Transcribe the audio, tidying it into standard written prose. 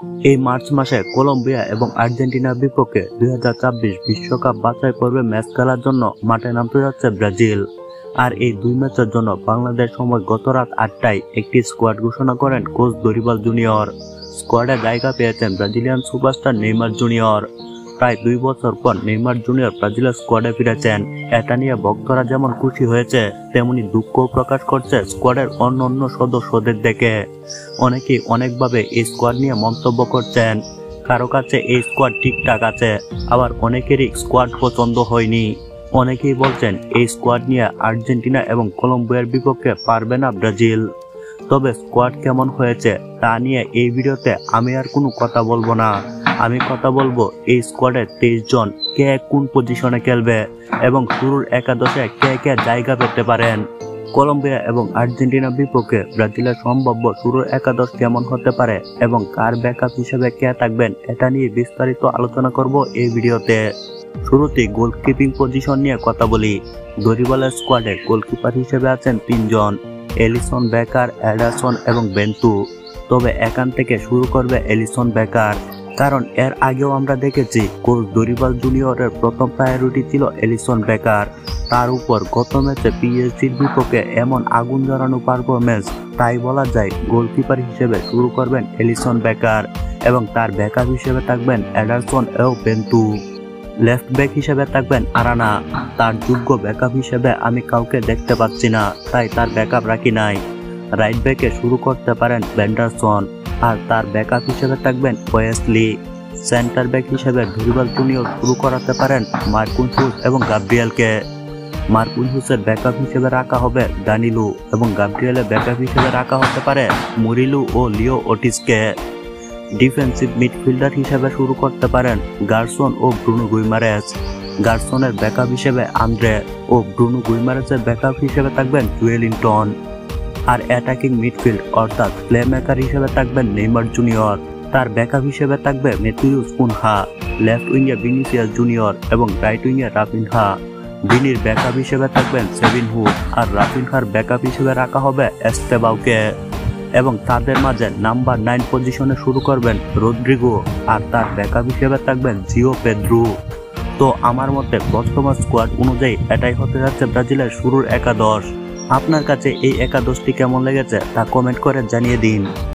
এই মার্চ মাসে কলম্বিয়া এবং আর্জেন্টিনার বিপক্ষে 2026 বিশ্বকাপ বাছাই পর্বে ম্যাচ খেলার জন্য মাঠে নামতে যাচ্ছে ব্রাজিল। আর এই দুই ম্যাচের জন্য বাংলাদেশ সময় গত রাত 8টায় একটি স্কোয়াড ঘোষণা করেন কোচ দরিবাল জুনিয়র। স্কোয়াডে জায়গা পেয়েছেন ব্রাজিলিয়ান সুপারস্টার নেইমার জুনিয়র। প্রায় 2 বছর পর নেইমার জুনিয়র ব্রাজিলের স্কোয়াডে ফিরেছেন। এটা নিয়ে ভক্তরা যেমন খুশি হয়েছে তেমনি দুঃখও প্রকাশ করছে স্কোয়াডের অন্যান্য সদস্যদের দেখে। অনেকেই অনেকভাবে এই স্কোয়াড নিয়ে মন্তব্য করছেন। কারো কাছে এই স্কোয়াড ঠিকঠাক আছে, আবার অনেকেরই স্কোয়াড পছন্দ হয়নি। অনেকেই বলছেন এই স্কোয়াড নিয়ে আর্জেন্টিনা এবং কলম্বিয়ার বিপক্ষে পারবে না ব্রাজিল। তবে স্কোয়াড কেমন হয়েছে তা নিয়ে এই ভিডিওতে আমি আর কোনো কথা বলবো না। আমি কথা বলবো এই স্কোয়াডের 23 জন কে কোন পজিশনে খেলবে এবং শুরুর একাদশে কে কে জায়গা পেতে পারেন। কলম্বিয়া এবং আর্জেন্টিনার বিপক্ষে ব্রাজিলের সম্ভাব্য শুরুর একাদশ কেমন হতে পারে এবং কার ব্যাকআপ হিসেবে কে থাকবেন এটা নিয়ে বিস্তারিত আলোচনা করব এই ভিডিওতে। শুরুতেই গোলকিপিং পজিশন নিয়ে কথা বলি। দরিবালের স্কোয়াডে গোলকিপার হিসেবে আছেন 3 জন, এলিসন বেকার, এডারসন এবং বেন্টু। তবে এখান থেকে শুরু করবে এলিসন বেকার, কারণ এর আগেও আমরা দেখেছি কোচ দরিবাল জুনিয়রের প্রথম প্রায়োরিটি ছিল এলিসন বেকার। তার উপর গত ম্যাচে পিএসজির বিপক্ষে এমন আগুন জ্বালানো পারফরমেন্স, তাই বলা যায় গোলকিপার হিসেবে শুরু করবেন এলিসন বেকার এবং তার ব্যাকআপ হিসেবে থাকবেন এডারসন ও বেন্টু। লেফট ব্যাক হিসেবে থাকবেন আরানা। তার যোগ্য ব্যাকআপ হিসেবে আমি কাউকে দেখতে পাচ্ছি না, তাই তার ব্যাকআপ রাখি নাই। রাইট ব্যাকে শুরু করতে পারেন ভেন্ডারসন আর তার ব্যাকআপ হিসেবে থাকবেন ওয়েসলি। সেন্টার ব্যাক হিসেবে দরিবাল জুনিয়র শুরু করাতে পারেন মার্কুনহুস এবং গাব্রিয়েলকে। মার্কুনহুসের ব্যাকআপ হিসেবে রাখা হবে দানিলু এবং গাব্রিয়েলের ব্যাকআপ হিসেবে রাখা হতে পারে মুরিলু ও লিও ওটিসকে। ডিফেন্সিভ মিডফিল্ডার হিসেবে শুরু করতে পারেন গার্সন ও ব্রুনো গুইমারেস। গার্সনের ব্যাকআপ হিসেবে আন্দ্রে ও ব্রুনো গুইমারেসের ব্যাকআপ হিসেবে থাকবেন জুয়েলিংটন। আর অ্যাটাকিং মিডফিল্ড অর্থাৎ প্লেমেকার হিসেবে থাকবেন নেইমার জুনিয়র। তার ব্যাকআপ হিসেবে থাকবে ম্যাথিউস কুনহা। লেফট উইংয়ে ভিনিসিয়াস জুনিয়র এবং রাইট উইংয়ে রাফিনহা। ভিনির ব্যাকআপ হিসেবে থাকবেন সেভিনহু আর রাফিনহার ব্যাকআপ হিসেবে রাখা হবে এস্তেবাউকে। এবং তাদের মাঝে নাম্বার 9 পজিশনে শুরু করবেন রদ্রিগো আর তার ব্যাকআপ হিসেবে থাকবেন জিও পেদ্রু। তো আমার মতে বর্তমান স্কোয়াড অনুযায়ী এটাই হতে যাচ্ছে ব্রাজিলের শুরুর একাদশ। আপনার কাছে এই একাদশটি কেমন লেগেছে তা কমেন্ট করে জানিয়ে দিন।